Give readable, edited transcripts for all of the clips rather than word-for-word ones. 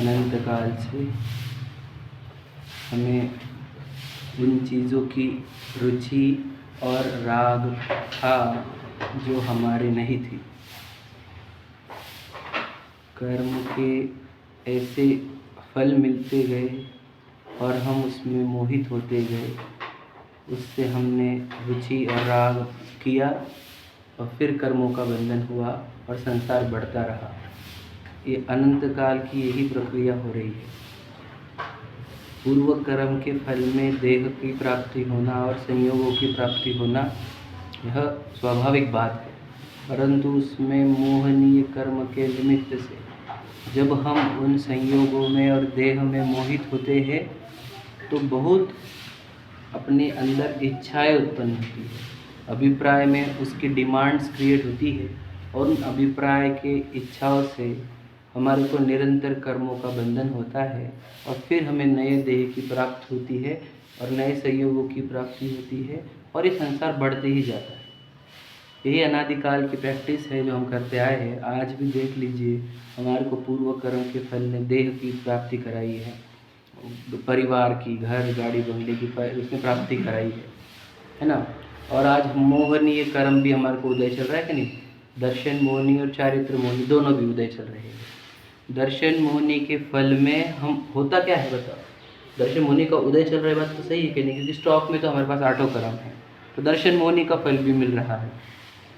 अनंत काल से हमें उन चीज़ों की रुचि और राग था जो हमारे नहीं थी। कर्म के ऐसे फल मिलते गए और हम उसमें मोहित होते गए, उससे हमने रुचि और राग किया और फिर कर्मों का बंधन हुआ और संसार बढ़ता रहा। ये अनंत काल की यही प्रक्रिया हो रही है। पूर्व कर्म के फल में देह की प्राप्ति होना और संयोगों की प्राप्ति होना यह स्वाभाविक बात है, परंतु उसमें मोहनीय कर्म के निमित्त से जब हम उन संयोगों में और देह में मोहित होते हैं तो बहुत अपने अंदर इच्छाएं उत्पन्न होती है, अभिप्राय में उसकी डिमांड्स क्रिएट होती है और उन अभिप्राय के इच्छाओं से हमारे को निरंतर कर्मों का बंधन होता है और फिर हमें नए देह की प्राप्ति होती है और नए संयोगों की प्राप्ति होती है और ये संसार बढ़ते ही जाता है। यही अनादिकाल की प्रैक्टिस है जो हम करते आए हैं। आज भी देख लीजिए, हमारे को पूर्व कर्म के फल ने देह की प्राप्ति कराई है, परिवार की, घर गाड़ी बंगले की उसने प्राप्ति कराई है ना। और आज मोहनीय कर्म भी हमारे को उदय चल रहा है कि नहीं। दर्शन मोहनी और चारित्र मोहनी दोनों भी उदय चल रहे हैं। दर्शन मोहनी के फल में हम होता क्या है बताओ। दर्शन मोहनी का उदय चल रहा है, बात तो सही है कि नहीं, क्योंकि स्टॉक में तो हमारे पास 8 कर्म है, तो दर्शन मोहनी का फल भी मिल रहा है।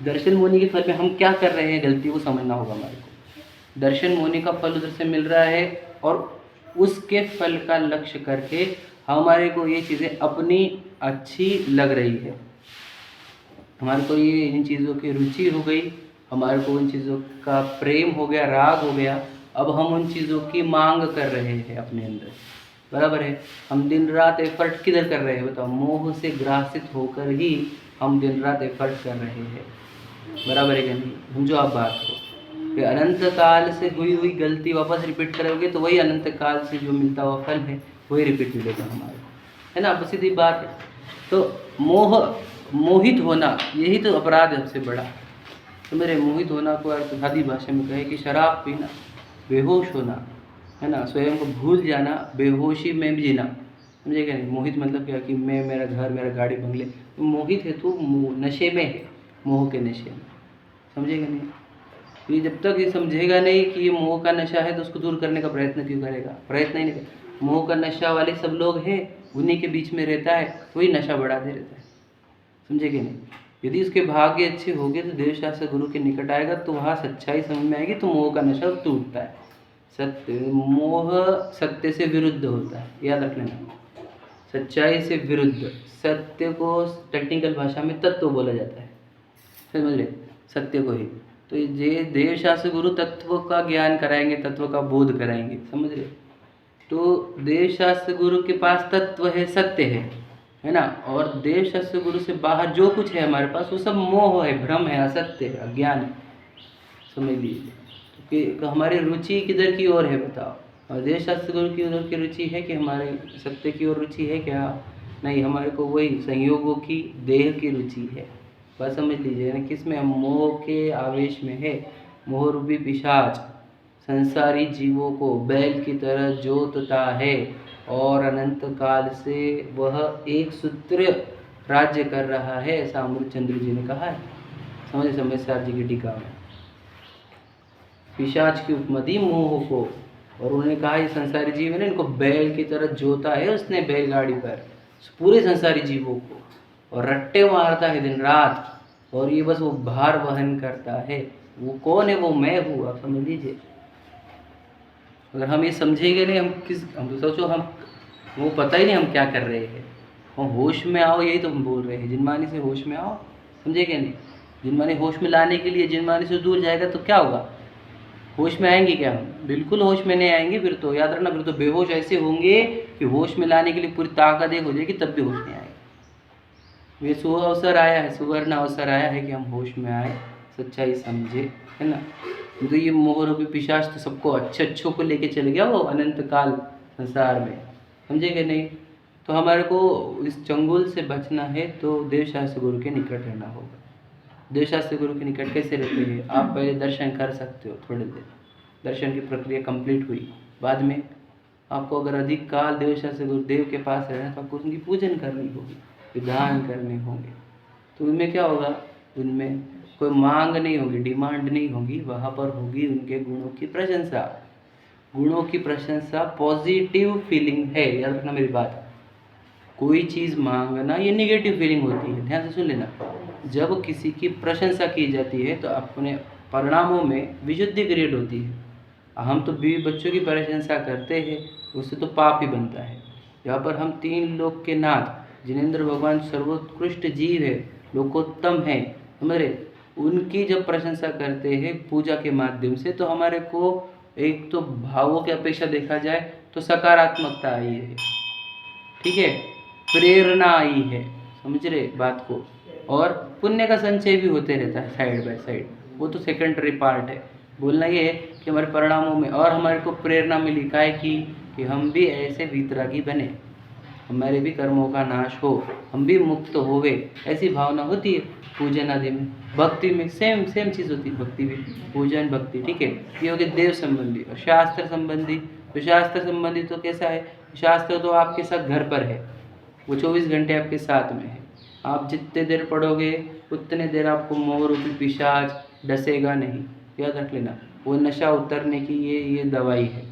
दर्शन मोहनी के फल में हम क्या कर रहे हैं, गलती को समझना होगा हमारे को। दर्शन मोहनी का फल उधर से मिल रहा है और उसके फल का लक्ष्य करके हमारे को ये चीज़ें अपनी अच्छी लग रही है, हमारे को ये इन चीज़ों की रुचि हो गई, हमारे को उन चीज़ों का प्रेम हो गया, राग हो गया। अब हम उन चीज़ों की मांग कर रहे हैं अपने अंदर, बराबर है। हम दिन रात एफर्ट किधर कर रहे हैं बताओ, मोह से ग्रासित होकर ही हम दिन रात एफर्ट कर रहे हैं, बराबर है कि नहीं। समझो आप बात को, कि अनंत काल से हुई गलती वापस रिपीट करोगे तो वही अनंत काल से जो मिलता हुआ फल है वही रिपीट मिलेगा हमारे को, है ना। बस सीधी बात है। तो मोहित होना यही तो अपराध है सबसे बड़ा। तो मेरे मोहित होना को अर्थ सादी भाषा में कहे कि शराब पीना, बेहोश होना, है ना, स्वयं को भूल जाना, बेहोशी में भी जीना, समझे क्या नहीं। मोहित मतलब क्या कि मैं, मेरा घर, मेरा गाड़ी बंगले, मोहित है तो नशे में है, मोह के नशे में, समझेगा नहीं। तो ये जब तक ये समझेगा नहीं कि ये मोह का नशा है तो उसको दूर करने का प्रयत्न क्यों करेगा, प्रयत्न ही नहीं करेगा। मोह का नशा वाले सब लोग हैं, उन्हीं के बीच में रहता है, वही नशा बढ़ाते रहता है, समझे कि नहीं। यदि उसके भाग्य अच्छे होंगे तो देवशास्त्र गुरु के निकट आएगा तो वहाँ सच्चाई समझ में आएगी, तो मोह का नशा टूटता है। मोह सत्य से विरुद्ध होता है, याद रख लेना। सच्चाई से विरुद्ध, सत्य को टेक्निकल भाषा में तत्व बोला जाता है, समझ रहे, सत्य को ही। तो ये देवशास्त्र गुरु तत्व का ज्ञान कराएंगे, तत्व का बोध कराएंगे, समझ रहे। तो देवशास्त्र गुरु के पास तत्व है, सत्य है ना। और देवशास्त्र गुरु से बाहर जो कुछ है हमारे पास वो सब मोह है, भ्रम है, असत्य है, अज्ञान है, समझ लीजिए। तो हमारी रुचि किधर की ओर है बताओ। और देवशास्त्र गुरु की उधर की रुचि है कि हमारे सत्य की ओर रुचि है क्या, नहीं, हमारे को वही संयोगों की, देह की रुचि है, बस समझ लीजिए ना। किस में हम मोह के आवेश में है। मोह रूपी पिशाच संसारी जीवों को बैल की तरह जोतता है और अनंत काल से वह एक सूत्र राज्य कर रहा है, ऐसा अमृतचंद्र जी ने कहा है, समझे समझदार जी की टीका में। पिशाच की उपमा दी मोह को, और उन्होंने कहा ये संसारी जीव है ना, इनको बैल की तरह जोता है उसने बैलगाड़ी पर पूरे संसारी जीवों को, और रट्टे मारता है दिन रात, और ये बस वो भार वहन करता है। वो कौन है, वो मैं हूँ, आप समझ लीजिए। अगर हम ये समझेंगे नहीं, हम तो सोचो, हम वो पता ही नहीं हम क्या कर रहे हैं। हम होश में आओ, यही तो हम बोल रहे हैं, जिनमानी से होश में आओ, समझे क्या नहीं। जिनमानी होश में लाने के लिए जिनमानी से दूर जाएगा तो क्या होगा, होश में आएंगे क्या हम, बिल्कुल होश में नहीं आएंगे। फिर तो याद रखना, फिर तो बेहोश ऐसे होंगे कि होश में लाने के लिए पूरी ताकत एक हो जाएगी, तब भी होश नहीं आएगा। ये शुभ अवसर आया है, सुवर्ण अवसर आया है कि हम होश में आए, सच्चाई समझे, है ना। तो ये मोह रूपी पिशाच तो सबको अच्छों को लेके चले गया वो अनंत काल संसार में, समझे कि नहीं। तो हमारे को इस चंगुल से बचना है तो देवशास्त्र गुरु के निकट रहना होगा। देवशास्त्र गुरु के निकट कैसे रहते हैं, आप पहले दर्शन कर सकते हो, थोड़ी देर दर्शन की प्रक्रिया कंप्लीट हुई, बाद में आपको अगर अधिक काल देव शास्त्र गुरुदेव के पास रहना तो आपको उनकी पूजन करनी होगी, विधान करने होंगे। तो उनमें क्या होगा, उनमें कोई मांग नहीं होगी, डिमांड नहीं होगी, वहाँ पर होगी उनके गुणों की प्रशंसा। गुणों की प्रशंसा पॉजिटिव फीलिंग है, याद रखना मेरी बात। कोई चीज़ मांगना ये नेगेटिव फीलिंग होती है, ध्यान से सुन लेना। जब किसी की प्रशंसा की जाती है तो अपने परिणामों में विशुद्धि क्रिएट होती है। हम तो बीवी बच्चों की प्रशंसा करते हैं, उससे तो पाप ही बनता है। यहाँ पर हम तीन लोक के नाथ जिनेंद्र भगवान सर्वोत्कृष्ट जीव है, लोकोत्तम है, समझ रहे, उनकी जब प्रशंसा करते हैं पूजा के माध्यम से तो हमारे को एक तो भावों की अपेक्षा देखा जाए तो सकारात्मकता आई है, ठीक है, प्रेरणा आई है, समझ रहे बात को, और पुण्य का संचय भी होते रहता है साइड बाय साइड, वो तो सेकेंडरी पार्ट है। बोलना ये है कि हमारे परिणामों में और हमारे को प्रेरणा मिली काय की कि हम भी ऐसे वीतरागी बने, हमारे भी कर्मों का नाश हो, हम भी मुक्त होवे, ऐसी भावना होती है। पूजन आदि में, भक्ति में सेम चीज़ होती है, भक्ति भी, पूजन भक्ति, ठीक है। ये हो गया देव संबंधी। और शास्त्र संबंधी, तो शास्त्र संबंधी तो कैसा है, शास्त्र तो आपके साथ घर पर है, वो 24 घंटे आपके साथ में है। आप जितने देर पढ़ोगे उतने देर आपको मोह रूपी पिशाच डसेगा नहीं, याद रख लेना। वो नशा उतरने की ये दवाई है,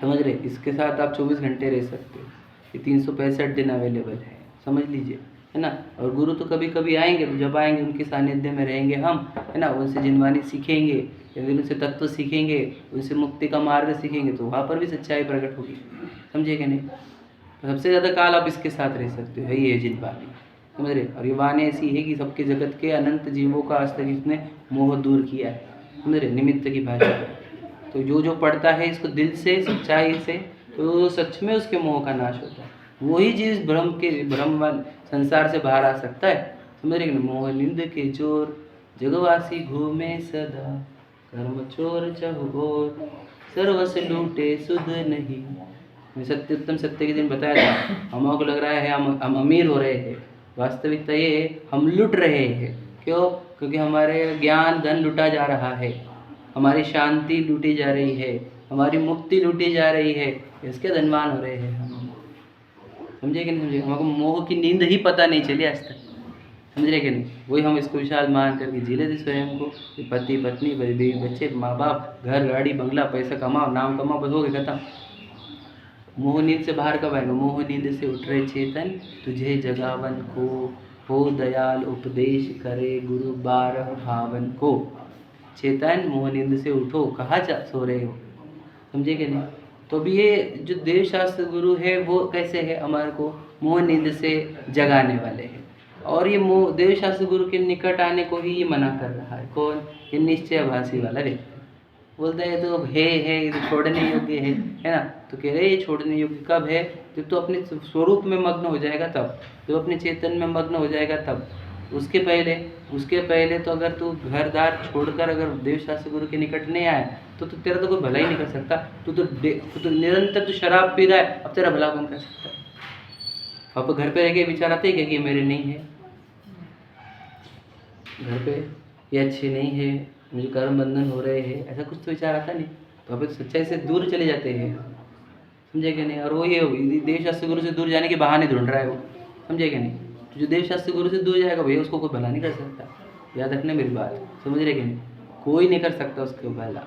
समझ रहे। इसके साथ आप 24 घंटे रह सकते हो, ये 365 दिन अवेलेबल है, समझ लीजिए, है ना। और गुरु तो कभी कभी आएंगे, तो जब आएंगे उनके सानिध्य में रहेंगे हम, है ना, उनसे जिनवानी सीखेंगे, या फिर उनसे तत्व सीखेंगे, उनसे मुक्ति का मार्ग सीखेंगे, तो वहाँ पर भी सच्चाई प्रकट होगी, समझे कि नहीं। तो सबसे ज़्यादा काल आप इसके साथ रह सकते हो, ये है जिनवानी, समझ रहे। और ये वाणी ऐसी है कि सबके जगत के अनंत जीवों का आज तक इसने मोह दूर किया है, समझ रहे, निमित्त की भाषा। तो जो पढ़ता है इसको दिल से, सच्चाई से, तो सच में उसके मोह का नाश होता है। वही चीज़ भ्रम संसार से बाहर आ सकता है, समझ रहे। मोह निंद के चोर जगवासी घूमे सदा, कर्म चोर चहुओर, सर्वस लूटे सुध नहीं। सत्य उत्तम सत्य के दिन बताया था, हम को लग रहा है हम अमीर हो रहे हैं, वास्तविकता ये है हम लुट रहे हैं। क्यों? क्योंकि हमारे ज्ञान धन लुटा जा रहा है, हमारी शांति लूटी जा रही है, हमारी मुक्ति लूटी जा रही है, इसके धनवान हो रहे हैं हम, समझे कि नहीं समझे। हमको मोह की नींद ही पता नहीं चली आज तक, समझ रहे कि नहीं। वही हम इसको विशाल मान करके जी लेते स्वयं को, पति पत्नी बीवी बच्चे माँ बाप, घर गाड़ी बंगला, पैसा कमाओ, नाम कमाओ, बस हो गए खत्म। मोह नींद से बाहर कब आएगा? मोह नींद से उठ रहे चेतन तुझे जगावन को, हो दयाल उपदेश करे गुरु 12 भावन को। चेतन मोह नींद से उठो, कहाँ सो रहे हो, समझे कि नहीं। तो अभी ये जो देव शास्त्र गुरु है वो कैसे है, हमारे को मोह नींद से जगाने वाले हैं। और ये मोह देव शास्त्र गुरु के निकट आने को ही ये मना कर रहा है। कौन? ये निश्चयभासी वाला व्यक्ति बोलता है तो है ये तो छोड़ने योग्य है ना। तो कह रहे ये छोड़ने योग्य कब है? जब तो अपने स्वरूप में मग्न हो जाएगा तब, जब अपने चेतन में मग्न हो जाएगा तब। उसके पहले तो अगर तू घरदार छोड़कर अगर देव शास्त्र गुरु के निकट नहीं आया तो तेरा तो कोई भला ही नहीं कर सकता। तू तो निरंतर तू शराब पी रहा है, अब तेरा भला कौन कर सकता है? अब घर पे रह के विचार आते हैं कि मेरे नहीं है, घर पे ये अच्छे नहीं है, मुझे कर्म बंधन हो रहे हैं, ऐसा कुछ तो विचार आता नहीं। तो अब सच्चाई से दूर चले जाते हैं, समझे कि नहीं। और वो ये देव शास्त्र गुरु से दूर जाने के बहाने ढूंढ रहा है वो, समझे कि नहीं। तो जो देव शास्त्र गुरु से दूर जाएगा भैया उसको कोई भला नहीं कर सकता, याद रखना मेरी बात, समझ रहे कि नहीं। कोई नहीं कर सकता उसको भला,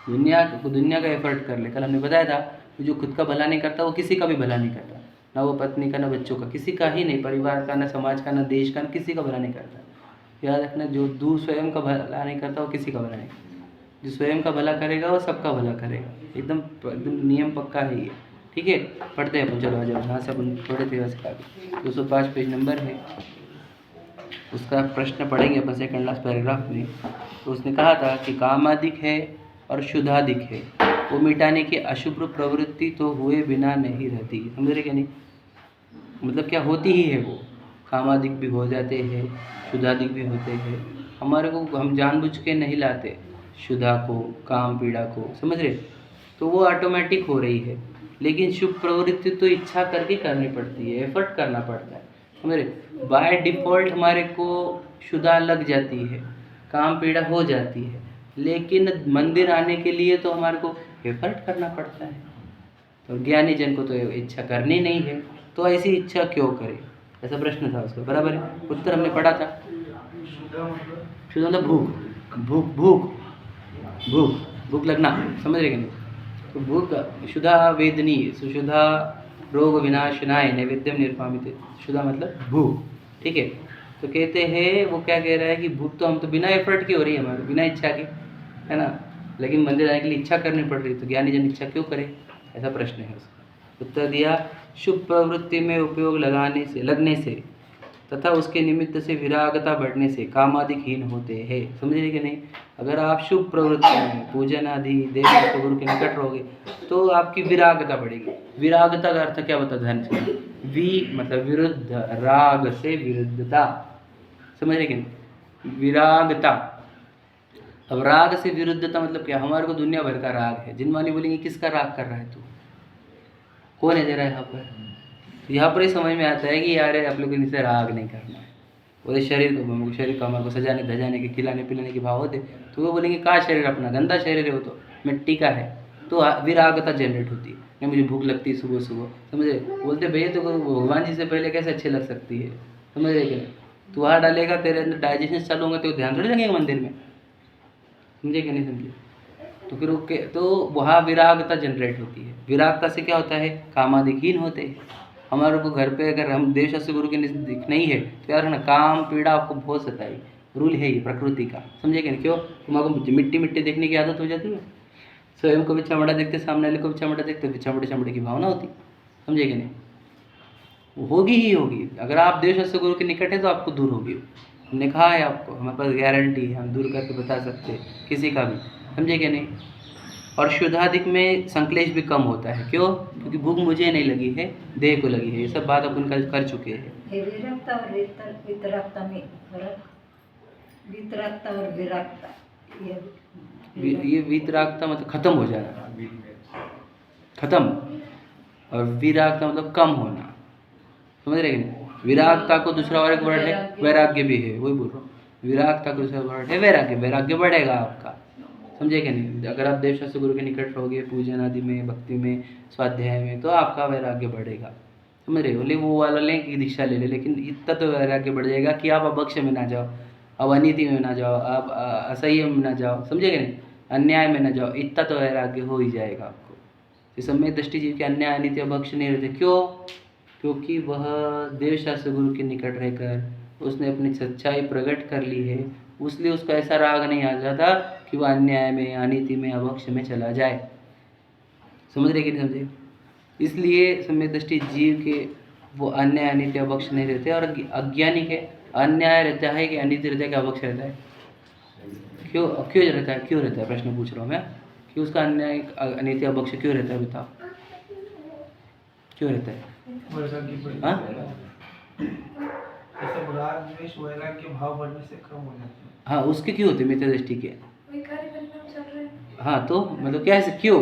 दुनिया का एफर्ट कर ले। कल हमने बताया था कि जो खुद का भला नहीं करता वो किसी का भी भला नहीं करता, ना वो पत्नी का, ना बच्चों का, किसी का ही नहीं, परिवार का, ना समाज का, ना देश का, ना किसी का भला नहीं करता। याद रखना, जो स्वयं का भला नहीं करता वो किसी का भला नहीं करता। जो स्वयं का भला करेगा वो सबका भला करेगा, एकदम नियम पक्का है ये, ठीक है। पढ़ते हैं अपन, चलो आ जाओ, जहाँ से अपन थोड़े थे वैसे का 205 पेज नंबर है, उसका प्रश्न पढ़ेंगे अपन सेकंड लास्ट पैराग्राफ में। तो उसने कहा था कि कामादिक है और शुद्धादिक है, वो मिटाने की अशुभ प्रवृत्ति तो हुए बिना नहीं रहती, समझ रहे क्या नहीं। मतलब क्या होती ही है वो, कामादिक भी हो जाते हैं, शुद्धादिक भी होते हैं। हमारे को हम जानबूझ के नहीं लाते शुद्धा को, काम पीड़ा को, समझ रहे। तो वो ऑटोमेटिक हो रही है, लेकिन शुभ प्रवृत्ति तो इच्छा करके करनी पड़ती है, एफर्ट करना पड़ता है, समझ रहे। बाय डिफ़ॉल्ट हमारे को शुद्धा लग जाती है, काम पीड़ा हो जाती है, लेकिन मंदिर आने के लिए तो हमारे को एफर्ट करना पड़ता है। तो ज्ञानी जन को तो इच्छा करनी नहीं है, तो ऐसी इच्छा क्यों करे, ऐसा प्रश्न था उसका। बराबर है, उत्तर हमने पढ़ा था। शुद्ध मतलब भूख, भूख भूख भूख भूख लगना, समझ रहे कि नहीं? तो भूख शुद्धा वेदनी सुशुद्धा रोग विनाशनाय नैवेद्यम निर्पामित। शुद्धा मतलब भूख, ठीक है। तो कहते हैं, वो क्या कह रहा है कि भूख तो हम तो बिना एफर्ट की हो रही है हमारी, बिना इच्छा की, है ना, लेकिन मंदिर आने के लिए इच्छा करनी पड़ रही है, तो ज्ञानी जन इच्छा क्यों करे, ऐसा प्रश्न है उसका। उत्तर दिया, शुभ प्रवृत्ति में उपयोग लगने से तथा उसके निमित्त से विरागता बढ़ने से कामादिहीन होते हैं। समझ रहे कि नहीं? अगर आप शुभ प्रवृत्ति में पूजन आदि देव गुरु के निकट रहोगे तो आपकी विरागता बढ़ेगी। विरागता का अर्थ क्या होता है, ध्यान से? वी मतलब विरुद्ध, राग से विरुद्धता, समझ रहे कि नहीं? विरागता। अब राग से विरुद्धता मतलब क्या? हमारे को दुनिया भर का राग है। जिनवानी बोलेंगे किसका राग कर रहा है तू, कौन है जरा यहाँ पर? यहाँ पर ही समझ में आता है कि यार आप लोग इनसे राग नहीं करना है। बोले शरीर को हमारे को सजाने धजाने के, खिलाने पिलाने के भाव होते, तो वो बोलेंगे कहाँ शरीर अपना, गंदा शरीर है वो तो, मिट्टी का है। तो विरागता जनरेट होती है, नहीं मुझे भूख लगती है सुबह सुबह, समझे? बोलते भैया तो भगवान जी से पहले कैसे अच्छी लग सकती है, समझ रहे कि? तू वहाँ डालेगा, तेरे अंदर डाइजेशन चालू होगा तो ध्यान थोड़ी लगेगा मंदिर में, समझे कि नहीं समझे? तो फिर ओके, तो वहाँ विरागता जनरेट होती है। विरागता से क्या होता है? कामादिहीन होते हैं। हमारे को घर पे अगर हम देव शास्त्र गुरु के नजदीक नहीं है तो यार है ना, काम पीड़ा आपको बहुत सताई, रूल है ये प्रकृति का, समझे कि नहीं? क्यों? तुम्हारे मिट्टी मिट्टी देखने की आदत हो जाती है, स्वयं को भी चमड़ा देखते, सामने वाले को भी चमड़ा देखते, तो चमड़े चमड़े की भावना होती, समझे कि नहीं? होगी ही होगी। अगर आप देव शास्त्र गुरु के निकट है तो आपको दूर होगी। हमने कहा है आपको, हमारे पास गारंटी है, हम दूर करके बता सकते हैं किसी का भी, समझे कि नहीं? और शुद्धाधिक में संक्लेश भी कम होता है। क्यों? क्योंकि भूख मुझे नहीं लगी है, देह को लगी है। ये सब बात अपन कल कर चुके हैं। विरक्ता और वितरकता में फर्क, वितरकता और विरक्ता, ये वितरागता मतलब खत्म हो जाना, खत्म, और विरागता मतलब कम होना, समझ रहे कि नहीं? विरागता को दूसरा और एक वर्ड है वैराग्य भी है, वही बोल रहा हूँ। विरागता को दूसरा वर्ड है वैराग्य, वैराग्य बढ़ेगा आपका, समझे कि नहीं? अगर आप देव शास्त्र गुरु के निकट रहोगे पूजन आदि में, भक्ति में, स्वाध्याय में, तो आपका वैराग्य बढ़ेगा, समझ रहे हो? ले वो वाला लें कि दीक्षा ले ले, लेकिन इतना तो वैराग्य बढ़ जाएगा कि आप अभक्ष में ना जाओ, अब अनीति में ना जाओ, आप असंयम में ना जाओ, समझे कि नहीं? अन्याय में ना जाओ, इतना तो वैराग्य हो ही जाएगा आपको। इस समय दृष्टि जीव के अन्याय अनित्य अभक्ष नहीं रहते। क्यों? क्योंकि वह देव शास्त्र गुरु के निकट रहकर उसने अपनी सच्चाई प्रकट कर ली है, इसलिए उसका ऐसा राग नहीं आ जाता कि वह अन्याय में, अनीति में, अभक्ष में चला जाए, समझ रहे कि नहीं समझे? इसलिए सम्यक दृष्टि जीव के वो अन्याय अनित्य अभक्ष नहीं रहते, और अज्ञानी के अन्याय रहता है कि अनित्य रहता है कि अभक्ष रहता है? क्यों क्यों रहता है? क्यों रहता है, प्रश्न पूछ रहा हूँ मैं, कि उसका अन्याय अनित्य अभक्ष क्यों रहता है, बताओ क्यों रहता है? हाँ? भाव बढ़ने से कम हो जाते हैं। हाँ, उसके क्यों होते मित्र दृष्टि के? हाँ, तो मतलब क्या है, क्यों?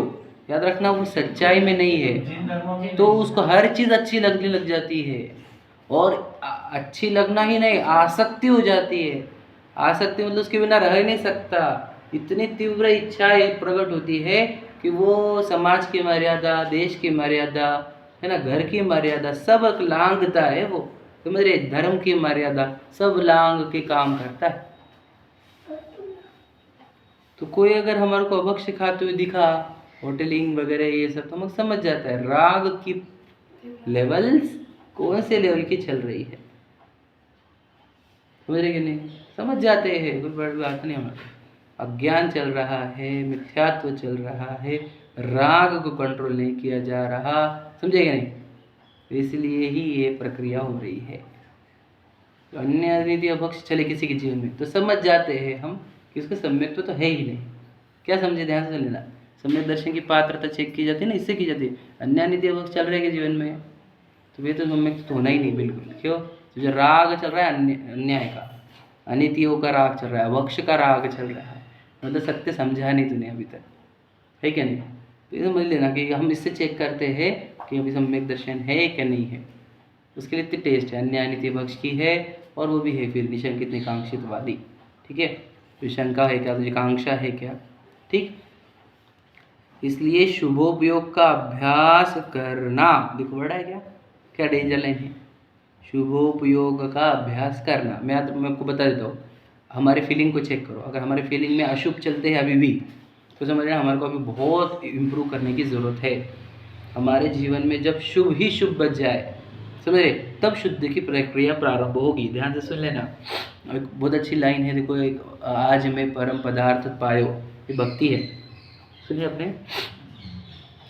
याद रखना, वो सच्चाई में नहीं है तो उसको हर चीज़ अच्छी लगने लग जाती है, और अच्छी लगना ही नहीं, आसक्ति हो जाती है। आसक्ति मतलब उसके बिना रह नहीं सकता, इतनी तीव्र इच्छा प्रकट होती है कि वो समाज की मर्यादा, देश की मर्यादा, है ना, घर की मर्यादा सब लांघता है वो, तो मेरे धर्म की मर्यादा सब लांघ के काम करता है। तो कोई अगर हमारे को अभक्ष खाते हुए दिखा, होटलिंग वगैरह ये सब, तो हम समझ जाता है राग की लेवल्स कौन से लेवल की चल रही है, समझ रहे कि नहीं? समझ जाते हैं, कोई बड़ी बात नहीं। हमारे अज्ञान चल रहा है, मिथ्यात्व चल रहा है, राग को कंट्रोल नहीं किया जा रहा, समझे कि नहीं? इसलिए ही ये प्रक्रिया हो रही है। तो अन्य अनित्य अभक्ष चले किसी के जीवन में तो समझ जाते हैं हम कि उसका सम्यक्त्व तो है ही नहीं। क्या समझे, ध्यान से लेना। सम्यक दर्शन की पात्रता चेक की जाती है ना, इससे की जाती है। अन्य अनित्य अभक्ष चल रहे हैं जीवन में तो वे तो सम्यक तो होना ही नहीं बिल्कुल। क्यों? तो जो राग चल रहा है अन्याय का, अनित्यों का राग चल रहा है, अभक्ष का राग चल रहा है, मतलब सत्य समझा नहीं तूने अभी तक, है क्या नहीं? तो ये समझ लेना कि हम इससे चेक करते हैं कि अभी सम्यक दर्शन है क्या नहीं है। उसके लिए इतनी टेस्ट है, अन्य अनित्य पक्ष की है, और वो भी है फिर निशंकित निकांक्षित वाली, ठीक है। तुझे शंका है क्या, तुझे कांक्षा है क्या, ठीक। इसलिए शुभोपयोग का अभ्यास करना, देखो बड़ा है क्या, क्या डेंजर लाइन है, शुभोपयोग का अभ्यास करना। मैं आपको बता देता हूँ, हमारे फीलिंग को चेक करो, अगर हमारे फीलिंग में अशुभ चलते हैं अभी भी, तो समझ रहे हैं हमारे को अभी बहुत इम्प्रूव करने की ज़रूरत है। हमारे जीवन में जब शुभ ही शुभ बच जाए, समझ रहे, तब शुद्ध की प्रक्रिया प्रारंभ होगी। ध्यान से सुन लेना, एक बहुत अच्छी लाइन है, देखो, एक आज मैं परम पदार्थ पायो, ये भक्ति है, सुनिए अपने।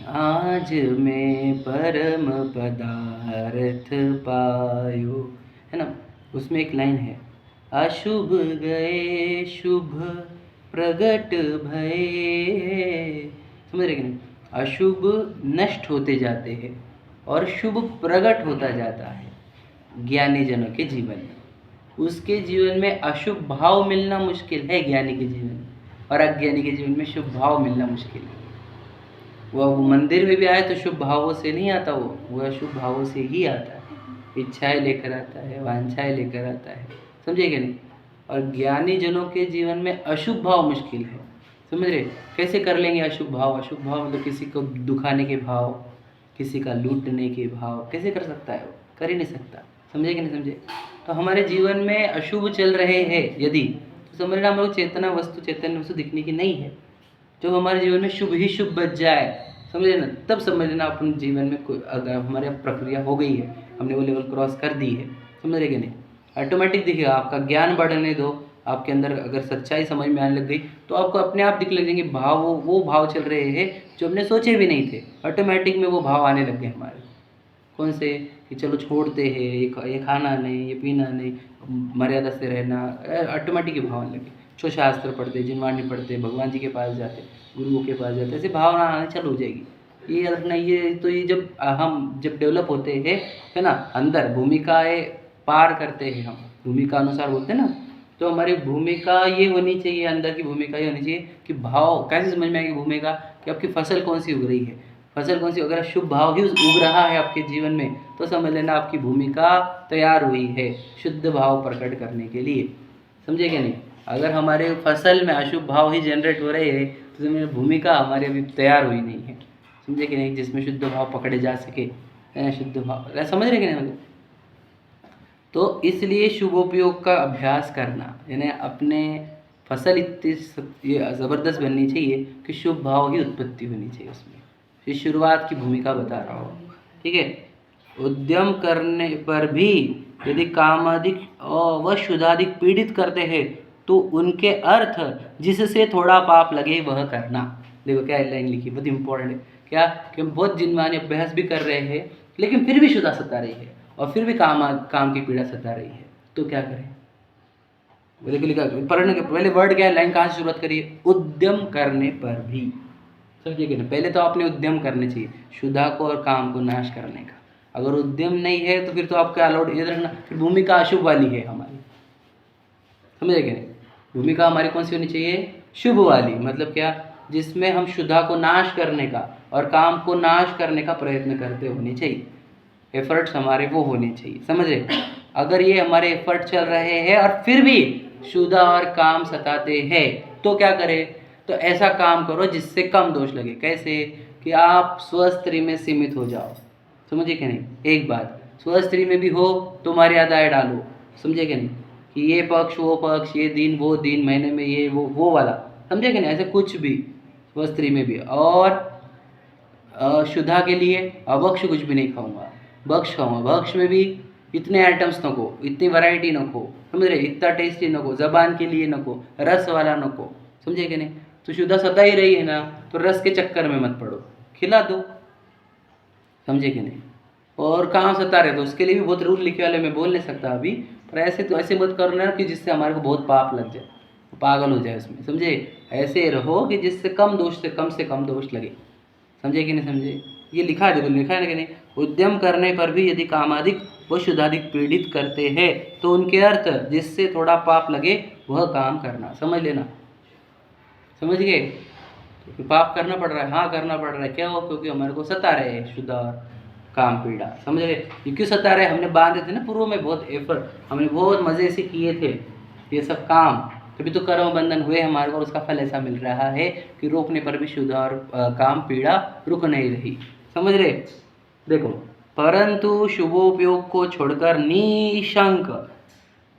आज मैं परम पदार्थ पायो, है ना, उसमें एक लाइन है, अशुभ गए शुभ प्रगट भये, समझ रहे कि नहीं, अशुभ नष्ट होते जाते हैं और शुभ प्रकट होता जाता है ज्ञानी जनों के जीवन में। उसके जीवन में अशुभ भाव मिलना मुश्किल है ज्ञानी के जीवन में, और अज्ञानी के जीवन में शुभ भाव मिलना मुश्किल है। वह मंदिर में भी आए तो शुभ भावों से नहीं आता, वो अशुभ भावों से ही आता है, इच्छाएं लेकर आता है, वांछाएं लेकर आता है, समझे कि नहीं। और ज्ञानी जनों के जीवन में अशुभ भाव मुश्किल है, समझ रहे, कैसे कर लेंगे अशुभ भाव। अशुभ भाव मतलब किसी को दुखाने के भाव, किसी का लूटने के भाव, कैसे कर सकता है वो, कर ही नहीं सकता, समझे कि नहीं समझे। तो हमारे जीवन में अशुभ चल रहे हैं यदि, तो समझ लेना हमारे चेतना वस्तु, चैतन्य वस्तु दिखने की नहीं है। जब हमारे जीवन में शुभ ही शुभ बच जाए, समझ लेना, तब समझ लेना अपने जीवन में कोई, अगर हमारे प्रक्रिया हो गई है, हमने वो लेवल क्रॉस कर दी है, समझ रहे कि नहीं, ऑटोमेटिक दिखेगा। आपका ज्ञान बढ़ने दो, आपके अंदर अगर सच्चाई समझ में आने लग गई तो आपको अपने आप दिखने लग जाएंगे भाव, वो भाव चल रहे हैं जो हमने सोचे भी नहीं थे, ऑटोमेटिक में वो भाव आने लग गए हमारे। कौन से, कि चलो छोड़ते हैं, ये खाना नहीं, ये पीना नहीं, मर्यादा से रहना, ऑटोमेटिक ही भाव आने लगे। जो शास्त्र पढ़ते, जिनवाणी पढ़ते, भगवान जी के पास जाते, गुरुओं के पास जाते, ऐसे भावना आने चालू हो जाएगी। ये रखना, ये तो ये जब हम जब डेवलप होते हैं, है ना, अंदर भूमिकाएं पार करते हैं, हम भूमिका अनुसार बोलते हैं ना, तो हमारी भूमिका ये होनी चाहिए, अंदर की भूमिका ये होनी चाहिए कि भाव कैसे समझ में आएगी भूमिका, कि आपकी फसल कौन सी उग रही है, फसल कौन सी, अगर शुभ भाव ही उग रहा है आपके जीवन में तो समझ लेना आपकी भूमिका तैयार हुई है शुद्ध भाव प्रकट करने के लिए, समझे क्या नहीं। अगर हमारे फसल में अशुभ भाव ही जनरेट हो रहे हैं तो समझ भूमिका हमारी अभी तैयार हुई नहीं है, समझे कि नहीं, जिसमें शुद्ध भाव पकड़े जा सके, शुद्ध भाव, समझ रहे कि नहीं। तो इसलिए शुभोपयोग का अभ्यास करना, यानी अपने फसल इतनी ज़बरदस्त बननी चाहिए कि शुभ भाव ही उत्पत्ति होनी चाहिए उसमें। फिर शुरुआत की भूमिका बता रहा हूँ, ठीक है। उद्यम करने पर भी यदि कामादिक व शुद्धादिक पीड़ित करते हैं तो उनके अर्थ जिससे थोड़ा पाप लगे वह करना। देखो क्या लाइन लिखी, बहुत इंपॉर्टेंट है, क्या कि हम बहुत जिनमानी अभ्यास भी कर रहे हैं लेकिन फिर भी शुद्धा सता रही है और फिर भी काम की पीड़ा सता रही है, तो क्या करें। वो देखो लिखा, पढ़ने के पहले वर्ड क्या है, लाइन कहाँ से शुरुआत करिए, उद्यम करने पर भी, समझिए कि ना, पहले तो आपने उद्यम करने चाहिए शुद्धा को और काम को नाश करने का। अगर उद्यम नहीं है तो फिर तो आपका अलाउड, याद रखना, फिर भूमिका अशुभ वाली है हमारी, समझे कि नहीं। भूमिका हमारी कौन सी होनी चाहिए, शुभ वाली, मतलब क्या, जिसमें हम शुद्धा को नाश करने का और काम को नाश करने का प्रयत्न करते होने चाहिए, एफर्ट्स हमारे वो होने चाहिए, समझे। अगर ये हमारे एफर्ट चल रहे हैं और फिर भी शुद्धा और काम सताते हैं तो क्या करें, तो ऐसा काम करो जिससे कम दोष लगे। कैसे, कि आप स्वस्त्री में सीमित हो जाओ, समझे कि नहीं। एक बात, स्वस्त्री में भी हो तो मर्यादाएं डालो, समझे कि नहीं, कि ये पक्ष वो पक्ष, ये दिन वो दिन, महीने में ये वो वाला, समझे कि नहीं, ऐसे कुछ भी स्वस्त्री में भी। और शुद्धा के लिए अभक्ष कुछ भी नहीं खाऊंगा, भक्ष खाऊंगा, भक्ष में भी इतने आइटम्स नको, इतनी वैरायटी नको, समझ रहे, इतना टेस्टी नको, जबान के लिए नको, रस वाला नको, समझे कि नहीं। तो शुद्धा सता ही रही है ना, तो रस के चक्कर में मत पड़ो, खिला दो, समझे कि नहीं। और कहाँ सता रहे तो उसके लिए भी बहुत रूल लिखे वाले, मैं बोल नहीं सकता अभी, पर ऐसे तो ऐसे मत करना कि जिससे हमारे को बहुत पाप लग जाए, पागल हो जाए उसमें, समझे। ऐसे रहो कि जिससे कम से कम दोष लगे, समझे कि नहीं समझे। ये लिखा है, देखो लिखा है कि नहीं, उद्यम करने पर भी यदि कामादिक व शुद्धादिक पीड़ित करते हैं तो उनके अर्थ जिससे थोड़ा पाप लगे वह काम करना, समझ लेना, समझ गए। तो पाप करना पड़ रहा है, हाँ करना पड़ रहा है, क्या हो, क्योंकि हमारे को सता रहे हैं शुद्ध और काम पीड़ा, समझ रहे। ये क्यों सता रहे, हमने बांधे थे ना पूर्व में बहुत एफर्ट, हमने बहुत मज़े से किए थे ये सब काम, तभी तो कर्म बंधन हुए हमारे को, और उसका फल ऐसा मिल रहा है कि रोकने पर भी शुद्ध और काम पीड़ा रुक नहीं रही। समझ रहे? देखो, परंतु शुभोपयोग को छोड़कर निशंक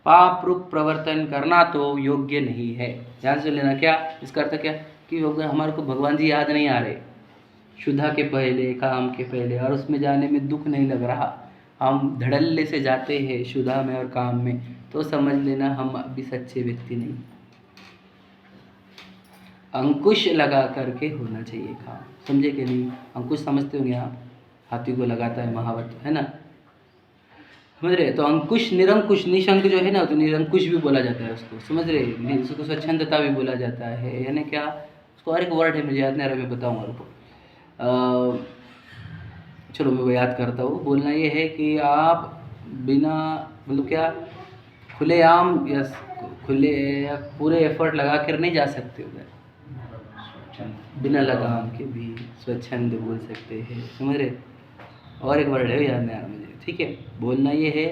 पाप रूप प्रवर्तन करना तो योग्य नहीं है। ध्यान से लेना। क्या इसका अर्थ? क्या कि हमारे को भगवान जी याद नहीं आ रहे शुद्धा के पहले, काम के पहले, और उसमें जाने में दुख नहीं लग रहा, हम धड़ल्ले से जाते हैं शुद्धा में और काम में, तो समझ लेना हम अभी सच्चे व्यक्ति नहीं। अंकुश लगा करके होना चाहिए काम। समझे कि नहीं? अंकुश समझते होंगे आप, हाथी को लगाता है महावत, है ना? समझ रहे? तो अंकुश, निरंकुश, निशंक जो है ना, तो निरंकुश भी बोला जाता है उसको। समझ रहे? उसको स्वच्छंदता भी बोला जाता है, यानी क्या, उसको और एक वर्ड है, मुझे याद नहीं आ रहा, मैं बताऊँगा आपको। चलो मैं वो याद करता हूँ। बोलना ये है कि आप बिना, मतलब क्या, खुलेआम या खुले या पूरे एफर्ट लगा कर नहीं जा सकते उधर, बिना लगाम के भी स्वच्छंद बोल सकते हैं। समझ रहे? और एक वर्ड है, याद नहीं आ रहा मुझे, ठीक है? बोलना ये है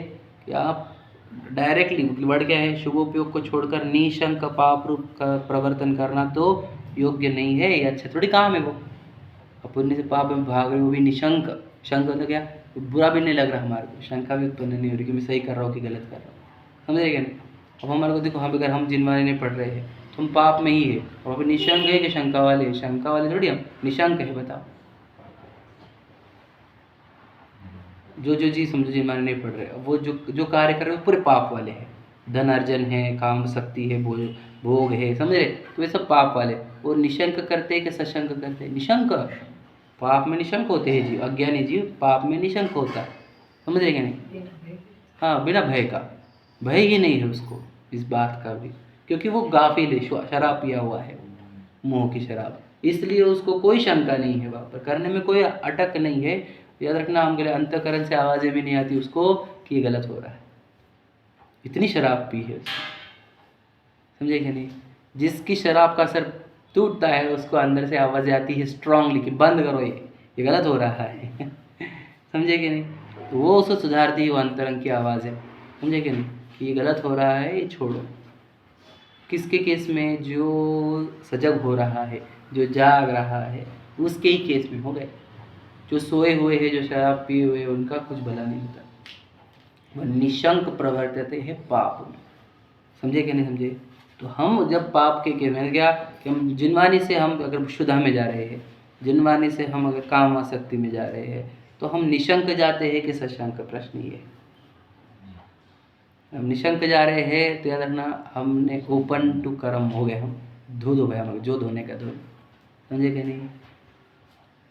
कि आप डायरेक्टली, वर्ड क्या है, शुभोपयोग को छोड़कर निशंक पाप रूप का प्रवर्तन करना तो योग्य नहीं है। ये अच्छा थोड़ी काम है वो, पुण्य से पाप में भाग रहे हो, भी निशंक। शंक तो क्या, बुरा भी नहीं लग रहा हमारे को, शंका भी उत्पन्न नहीं हो रही कि मैं सही कर रहा हूँ कि गलत कर रहा हूँ। समझे क्या नहीं? अब हमारे को देखो, हम अगर हम जिनवानी नहीं पढ़ रहे हैं तो हम पाप में ही है, और अभी निशंक है कि शंका वाले? शंका वाले थोड़ी, हम निशंक है। बताओ, जो चीज़ समझो जिनवानी नहीं पढ़ रहे, वो जो कार्य कर रहे हैं वो पूरे पाप वाले हैं। धन अर्जन है, काम शक्ति है, भोग है, समझ रहे? तो ये सब पाप वाले। और निशंक करते हैं कि सशंक करते हैं? निशंक। पाप में निशंक होते हैं जीव, अज्ञानी जीव पाप में निशंक होता है। समझ रहे कि नहीं? हाँ, बिना भय का, भय ही नहीं है उसको इस बात का भी, क्योंकि वो गाफिल है, शराब पिया हुआ है, मोह की शराब, इसलिए उसको कोई शंका नहीं है, वहाँ पर करने में कोई अटक नहीं है। याद रखना, हम बोले अंतःकरण से आवाज़ें भी नहीं आती उसको कि ये गलत हो रहा है, इतनी शराब पी है उसने। समझे कि नहीं? जिसकी शराब का असर टूटता है उसको अंदर से आवाज़ें आती है स्ट्रांगली कि बंद करो, ये गलत हो रहा है। समझे कि नहीं? तो वो उसको सुधारती है, वो अंतरंग की आवाज़ है। समझे कि नहीं? कि ये गलत हो रहा है, ये छोड़ो। किसके केस में? जो सजग हो रहा है, जो जाग रहा है, उसके ही केस में हो गए। जो सोए हुए हैं, जो शराब पिए हुए, उनका कुछ भला नहीं होता। वह निशंक प्रवर्तते है पाप में। समझे कि नहीं समझे? तो हम जब पाप के केस में क्या, कि हम जिनवानी से, हम अगर शुद्धा में जा रहे हैं, जिनवानी से हम अगर काम आसक्ति में जा रहे हैं, तो हम निशंक जाते हैं कि सशंक? प्रश्न ये है। हम निशंक जा रहे हैं तो याद रखना, हमने ओपन टू कर्म हो गए, हम धो गए, हम जो धोने का धो। समझे कि नहीं?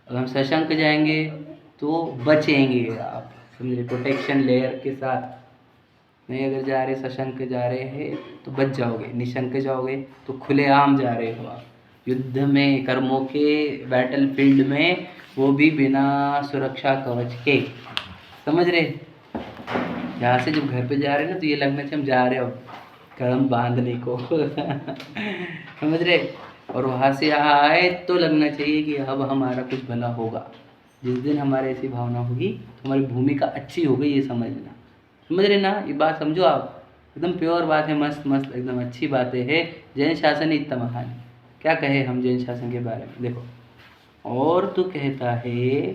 अगर हम सशंक जाएंगे तो बचेंगे आप, समझे? प्रोटेक्शन लेयर के साथ नहीं अगर जा रहे, सशंक जा रहे हैं तो बच जाओगे, निशंक जाओगे तो खुलेआम जा रहे हो आप युद्ध में, कर्मों के बैटल फील्ड में, वो भी बिना सुरक्षा कवच के। समझ रहे? यहाँ से जब घर पे जा रहे हैं ना, तो ये लगना चाहिए हम जा रहे हो कर्म बांधने को। समझ रहे? और वहाँ से यहाँ आए तो लगना चाहिए कि अब हमारा कुछ भला होगा। जिस दिन हमारे ऐसी भावना होगी तो हमारी भूमिका अच्छी हो गई, ये समझ लेना। समझ रहे ना? ये बात समझो आप, एकदम प्योर बात है, मस्त मस्त एकदम अच्छी बातें है। जैन शासन ही इतना महान। क्या कहे हम जैन शासन के बारे में? देखो, और तो कहता है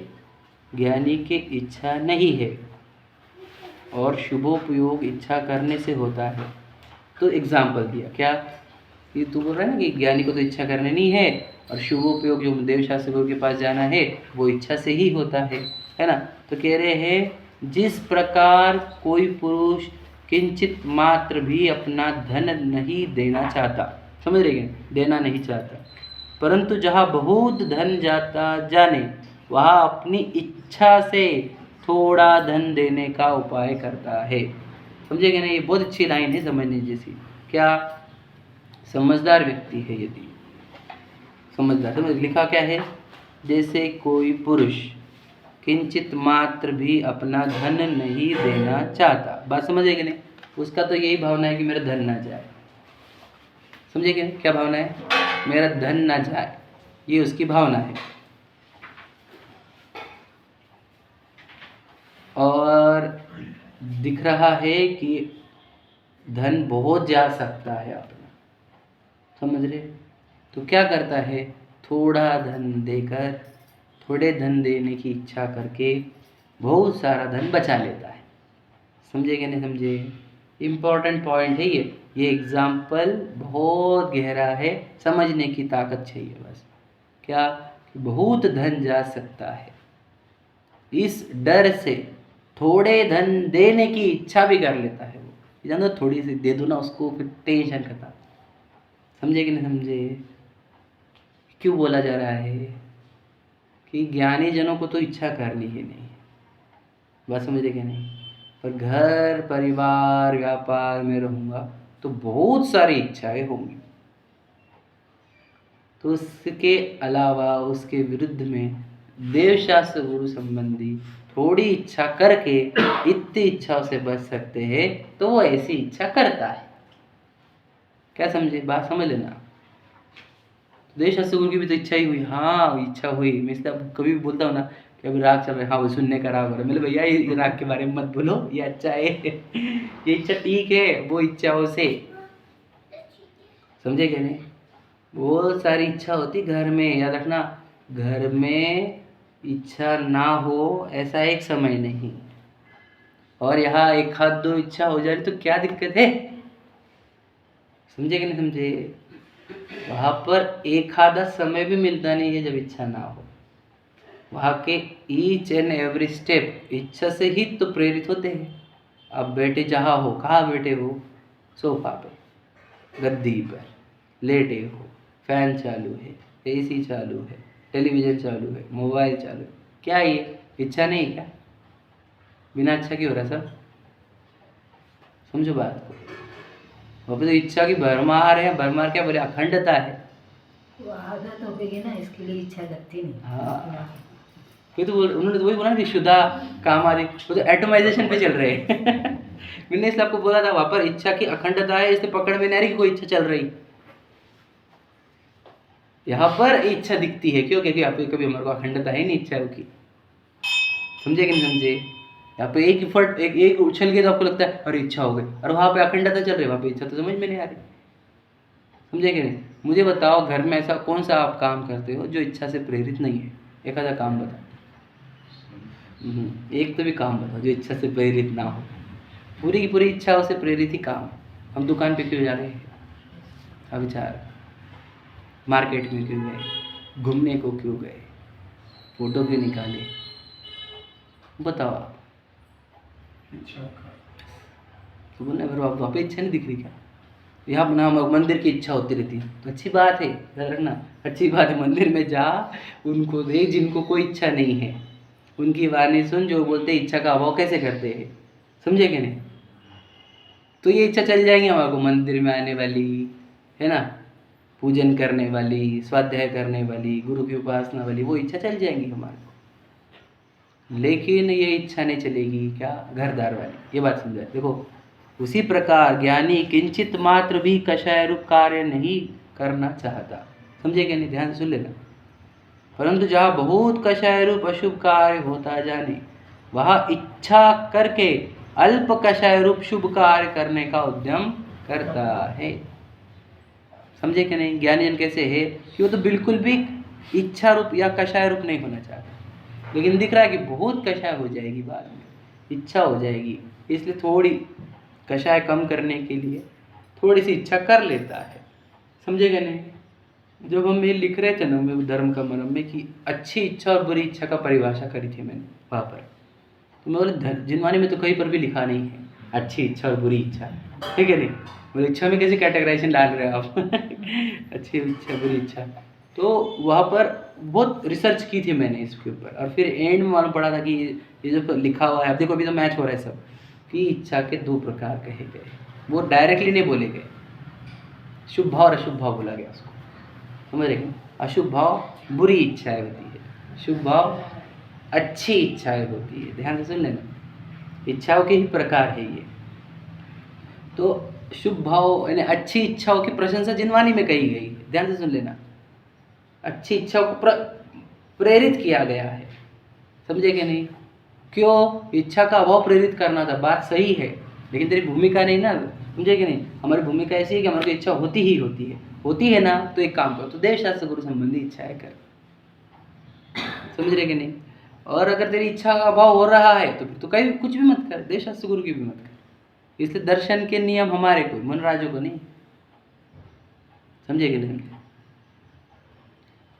ज्ञानी की इच्छा नहीं है और शुभोपयोग इच्छा करने से होता है। तो एग्जाम्पल दिया क्या, ये तू बोल रहा है ना कि ज्ञानी को तो इच्छा करने नहीं है, और शुभोपयोग जो देव शास्त्रों के पास जाना है वो इच्छा से ही होता है ना? तो कह रहे हैं जिस प्रकार कोई पुरुष किंचित मात्र भी अपना धन नहीं देना चाहता, समझ रहे हैं? देना नहीं चाहता, परंतु जहाँ बहुत धन जाता जाने वहाँ अपनी इच्छा से थोड़ा धन देने का उपाय करता है। समझेगा ना? ये बहुत अच्छी लाइन है समझने जैसी। क्या? समझदार व्यक्ति है यदि, समझदार, समझ लिखा क्या है, जैसे कोई पुरुष किंचित मात्र भी अपना धन नहीं देना चाहता, बात समझे कि नहीं? उसका तो यही भावना है कि मेरा धन ना जाए। समझे कि नहीं? क्या भावना है? मेरा धन ना जाए, ये उसकी भावना है। और दिख रहा है कि धन बहुत जा सकता है अपना, समझ रहे? तो क्या करता है, थोड़ा धन देकर, थोड़े धन देने की इच्छा करके बहुत सारा धन बचा लेता है। समझे कि नहीं समझे? इम्पोर्टेंट पॉइंट है ये एग्जाम्पल बहुत गहरा है, समझने की ताकत चाहिए बस। क्या? कि बहुत धन जा सकता है, इस डर से थोड़े धन देने की इच्छा भी कर लेता है वो। जानो थोड़ी सी दे दो ना उसको, फिर टेंशन खत्म। समझे कि नहीं समझे? क्यों बोला जा रहा है कि ज्ञानी जनों को तो इच्छा करनी ही नहीं, बात समझे कि नहीं? पर घर परिवार व्यापार में रहूँगा तो बहुत सारी इच्छाएं होंगी, तो उसके अलावा उसके विरुद्ध में देवशास्त्र गुरु संबंधी थोड़ी इच्छा करके इतनी इच्छाओं से बच सकते हैं, तो वो ऐसी इच्छा करता है। क्या समझे? बात समझ लेना। देवशास्त्र गुरु की भी तो इच्छा ही हुई, हाँ इच्छा हुई। मैं इसलिए कभी भी बोलता हूँ ना कि अभी राग चल रहा है, हाँ वो सुनने का राग हो रहा है, मतलब भैया ये राग के बारे में मत बोलो, ये अच्छा है ये इच्छा ठीक है, वो इच्छाओं से। समझे क्या नहीं? बहुत सारी इच्छा होती घर में, याद रखना। घर में इच्छा ना हो ऐसा एक समय नहीं, और यहाँ एक आध दो इच्छा हो जाए तो क्या दिक्कत है? समझे कि नहीं समझे? वहाँ पर एक आधा समय भी मिलता नहीं है जब इच्छा ना हो। वहाँ के ईच एंड एवरी स्टेप इच्छा से ही तो प्रेरित होते हैं। अब बैठे जहाँ हो, कहाँ बैठे हो? सोफा पे, गद्दी पर लेटे हो, फैन चालू है, एसी चालू है, टेलीविज़न चालू है, मोबाइल चालू है, क्या ये इच्छा नहीं क्या? बिना इच्छा की हो रहा सब? समझो बात को। वहाँ पे तो इच्छा की भरमार है, भरमार क्या बोले, अखंडता है। वो आदत हो गई ना, इसके लिए इच्छा लगती नहीं। हाँ, ये तो उन्होंने तो वही बोला कि शुदा काम आदि, वो तो एटोमाइजेशन पे चल रहे हैं मैंने इसलिए आपको बोला था वहाँ पर इच्छा की अखंडता है, इसलिए पकड़ में नहीं आ रही कि कोई इच्छा चल रही। यहाँ पर इच्छा दिखती है, क्यों? क्योंकि यहाँ पे कभी हमारे को अखंडता है नहीं इच्छाओं की। समझे कि नहीं समझे? यहाँ पे एक इफर्ट, एक उछल के तो आपको लगता है अरे इच्छा हो गई, और वहाँ पे अखंडता चल रही है, वहाँ पे इच्छा तो समझ में नहीं आ रही। समझे कि नहीं? मुझे बताओ घर में ऐसा कौन सा आप काम करते हो जो इच्छा से प्रेरित नहीं है? एक आधा काम बताओ। एक तो भी काम बताओ जो इच्छा से प्रेरित ना हो। पूरी की पूरी इच्छाओं से प्रेरित ही काम। हम दुकान पे क्यों जा रहे हैं? अब विचार, मार्केट में क्यों गए, घूमने को क्यों गए, फोटो क्यों निकाले, बताओ आप। इच्छा का तो बोलना फिर वहाँ पे इच्छा नहीं दिख रही क्या? यहाँ अपना मंदिर की इच्छा होती रहती है, तो अच्छी बात है, ध्यान रखना, अच्छी बात है। मंदिर में जा, उनको देख जिनको कोई इच्छा नहीं है, उनकी वाणी सुन, जो बोलते हैं इच्छा का अभाव कैसे करते हैं। समझे कि नहीं? तो ये इच्छा चल जाएंगी हमारे को, मंदिर में आने वाली है ना, पूजन करने वाली, स्वाध्याय करने वाली, गुरु की उपासना वाली, वो इच्छा चल जाएंगी हमारे को। लेकिन ये इच्छा नहीं चलेगी क्या? घरदार वाली। ये बात समझा? देखो उसी प्रकार ज्ञानी किंचित मात्र भी कषाय रूप कार्य नहीं करना चाहता। समझे कि नहीं? ध्यान से सुन लेना। परंतु जहाँ बहुत कषाय रूप अशुभ कार्य होता जाने, वहाँ इच्छा करके अल्प कषाय रूप शुभ कार्य करने का उद्यम करता है। समझे कि नहीं? ज्ञानी जन कैसे है कि वो तो बिल्कुल भी इच्छा रूप या कषाय रूप नहीं होना चाहता, लेकिन दिख रहा है कि बहुत कषाय हो जाएगी बाद में, इच्छा हो जाएगी, इसलिए थोड़ी कषाय कम करने के लिए थोड़ी सी इच्छा कर लेता है। समझे कि नहीं? जब हम ये लिख रहे थे ना मैं धर्म का मरम में कि अच्छी इच्छा और बुरी इच्छा का परिभाषा करी थी मैंने वहाँ पर, तो मैं बोले जिनवानी में तो कहीं पर भी लिखा नहीं है अच्छी इच्छा और बुरी इच्छा, ठीक है नहीं? बोले इच्छा में कैसे कैटेगराइजेशन डाल रहे हो आप अच्छी इच्छा बुरी इच्छा। तो वहाँ पर बहुत रिसर्च की थी मैंने इसके ऊपर, और फिर एंड में मालूम पड़ा था कि ये जो लिखा हुआ है, अब देखो अभी तो मैच हो रहा है सब, कि इच्छा के दो प्रकार कहे गए, वो डायरेक्टली नहीं बोले गए। शुभ भाव और अशुभ भाव बोला गया उसको, समझ रहे? अशुभ भाव बुरी इच्छाएं होती है, शुभ भाव अच्छी इच्छाएं होती है। ध्यान से सुन लेना, इच्छाओं के ही प्रकार है ये। तो शुभ भाव यानी अच्छी इच्छाओं की प्रशंसा जिनवानी में कही गई है। ध्यान से सुन लेना, अच्छी इच्छाओं को प्रेरित किया गया है। समझे कि नहीं? क्यों? इच्छा का अभाव प्रेरित करना था, बात सही है, लेकिन तेरी भूमिका नहीं ना, समझे कि नहीं? हमारी भूमिका ऐसी है कि हमारी इच्छा होती है ना, तो एक काम करो, तो देव शास्त्र गुरु संबंधी इच्छाएं कर, समझ रहे कि नहीं? और अगर तेरी इच्छा का अभाव हो रहा है तो फिर तो कहीं कुछ भी मत कर, देव शास्त्र गुरु की भी मत कर। इसलिए दर्शन के नियम हमारे को, मनराजों को नहीं, समझे कि नहीं?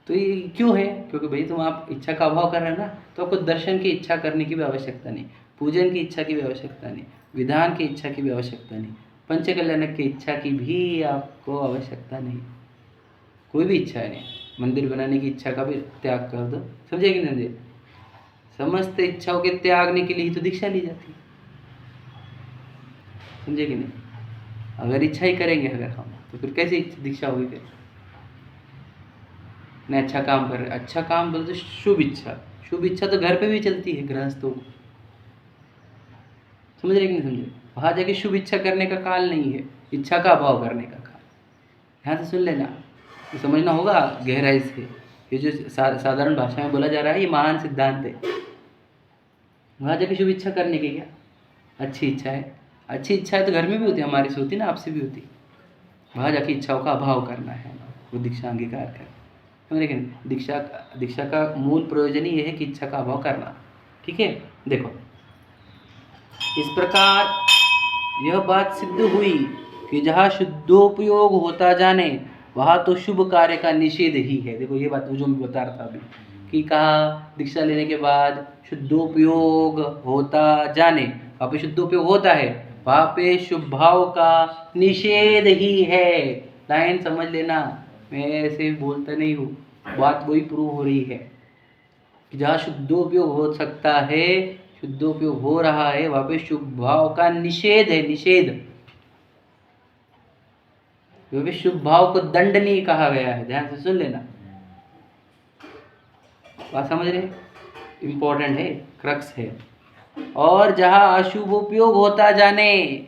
तो ये क्यों है? क्योंकि भाई तुम आप इच्छा का अभाव कर रहे हैं ना, तो आपको दर्शन की इच्छा करने की भी आवश्यकता नहीं, पूजन की इच्छा की भी आवश्यकता नहीं, विधान की इच्छा की भी आवश्यकता नहीं, पंच कल्याणक की इच्छा की भी आपको आवश्यकता नहीं, कोई भी इच्छा नहीं। मंदिर बनाने की इच्छा का भी त्याग कर दो, समझे कि नहीं? समस्त इच्छाओं के त्यागने के लिए ही तो दीक्षा ली जाती है, समझे कि नहीं? अगर इच्छा ही करेंगे अगर हम, तो फिर कैसे दीक्षा होगी? फिर नहीं अच्छा काम कर रहे, अच्छा काम बोलते तो शुभ इच्छा तो घर पे भी चलती है गृहस्थों को, समझ रहे कि नहीं समझे? वहाँ जाके शुभ इच्छा करने का काल नहीं है, इच्छा का अभाव करने का काल। ध्यान से सुन लेना, तो समझना होगा गहराई से। ये जो साधारण भाषा में बोला जा रहा है ये महान सिद्धांत है। वहाँ जाके शुभ इच्छा करने की क्या? अच्छी इच्छा है तो घर में भी होती है, हमारी से होती है ना, आपसे भी होती है। वहाँ जाके इच्छाओं का अभाव करना है, वो दीक्षा अंगीकार कर, लेकिन दीक्षा का मूल प्रयोजन ही यह है कि इच्छा का अभाव करना, ठीक है? देखो इस प्रकार यह बात सिद्ध हुई कि जहाँ शुद्धोपयोग होता जाने वहाँ तो शुभ कार्य का निषेध ही है। देखो ये बात जो मैं बता रहा था अभी कि कहा दीक्षा लेने के बाद शुद्धोपयोग होता जाने, वहाँ पे शुद्धोपयोग होता है, वहाँ पे शुभ भाव का निषेध ही है। लाइन समझ लेना, मैं ऐसे बोलता नहीं हूँ, बात वही प्रूव हो रही है कि जहाँ शुद्धोपयोग हो सकता है, शुद्धोपयोग हो रहा है, वहाँ पे शुभ भाव का निषेध है, निषेध। वहाँ पे शुभ भाव को दंडनीय कहा गया है, ध्यान से सुन लेना, बात समझ रहे? इंपॉर्टेंट है, क्रक्स है। और जहाँ अशुभ उपयोग होता जाने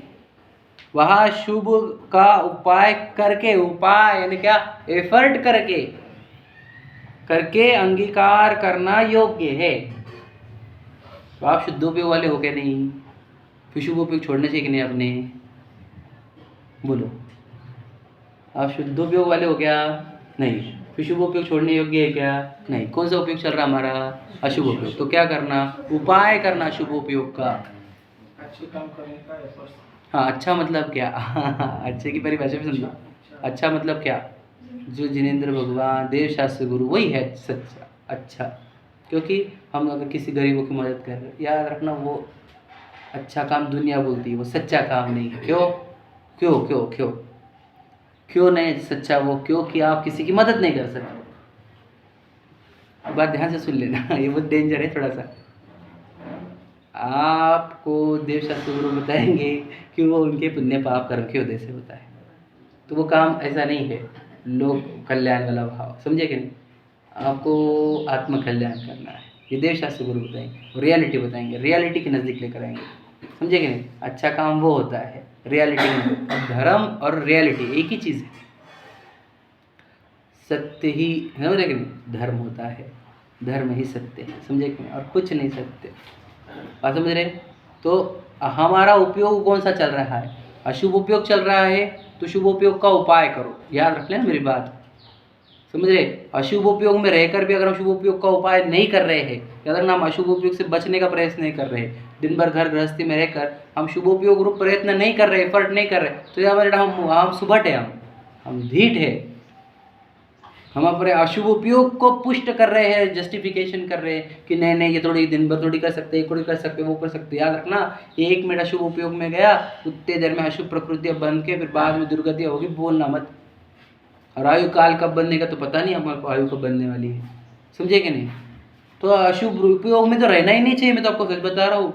वहाँ शुभ का उपाय करके, उपाय यानी क्या? एफर्ट करके अंगीकार करना योग्य है। तो आप शुद्धोपयोग वाले हो क्या? नहीं, फिर शुभ उपयोग छोड़ने चाहिए कि नहीं आपने? बोलो, आप शुद्धोपयोग वाले हो क्या? नहीं, फिर शुभ उपयोग छोड़ने योग्य है क्या? नहीं। कौन सा उपयोग चल रहा हमारा? अशुभ उपयोग। तो क्या करना? उपाय करना शुभ उपयोग का। अच्छे काम करने का एफर्ट। हाँ, अच्छा मतलब क्या? अच्छे की परिभाषा भी समझो। अच्छा मतलब क्या? जो जिनेंद्र भगवान देव शास्त्र गुरु वही है सच्चा अच्छा। क्योंकि हम अगर किसी गरीबों की मदद कर रहे हैं, याद रखना वो अच्छा काम दुनिया बोलती है, वो सच्चा काम नहीं है। क्यों क्यों क्यों क्यों क्यों नहीं सच्चा वो? क्योंकि आप किसी की मदद नहीं कर सकते। बात ध्यान से सुन लेना, ये बहुत डेंजर है थोड़ा सा। आपको देव शास्त्र गुरु बताएंगे कि वो उनके पुण्य पाप कर्म की वजह से होता है, तो वो काम ऐसा नहीं है लोक कल्याण वाला भाव, समझे कि नहीं? आपको आत्म कल्याण करना है, ये देव शास्त्र गुरु बताएंगे, रियलिटी बताएंगे, रियलिटी के नज़दीक लेकर आएंगे, समझे कि नहीं? अच्छा काम वो होता है रियलिटी में। अब धर्म और रियलिटी एक ही चीज़ है, सत्य ही समझ रहे कि नहीं? धर्म होता है, धर्म ही सत्य है, समझे कि नहीं? और कुछ नहीं सत्य, बात समझ रहे? तो हमारा उपयोग कौन सा चल रहा है? अशुभ उपयोग चल रहा है, तो शुभ उपयोग का उपाय करो। याद रख लेना मेरी बात, समझ रहे? अशुभ उपयोग में रहकर भी अगर हम शुभ उपयोग का उपाय नहीं कर रहे हैं, याद रखना हम अशुभ उपयोग से बचने का प्रयास नहीं कर रहे, दिन भर घर गृहस्थी में रहकर हम शुभ उपयोग रूप प्रयत्न नहीं कर रहे, एफर्ट नहीं कर रहे, तो याद रखना हम सुबट है, हम ढीठ है। हम अपने अशुभ उपयोग को पुष्ट कर रहे हैं, जस्टिफिकेशन कर रहे हैं कि नहीं ये थोड़ी दिन भर थोड़ी कर सकते, थोड़ी कर सकते, वो कर सकते। याद रखना 1 मिनट अशुभ उपयोग में गया, उतने देर में अशुभ प्रकृतियाँ बन के फिर बाद में दुर्गतियाँ होगी, बोलना मत। और आयु काल कब बनने का तो पता नहीं हमारे को, आयु कब बनने वाली है, समझे कि नहीं? तो अशुभ उपयोग में तो रहना ही नहीं चाहिए, मैं तो आपको सच बता रहा हूँ।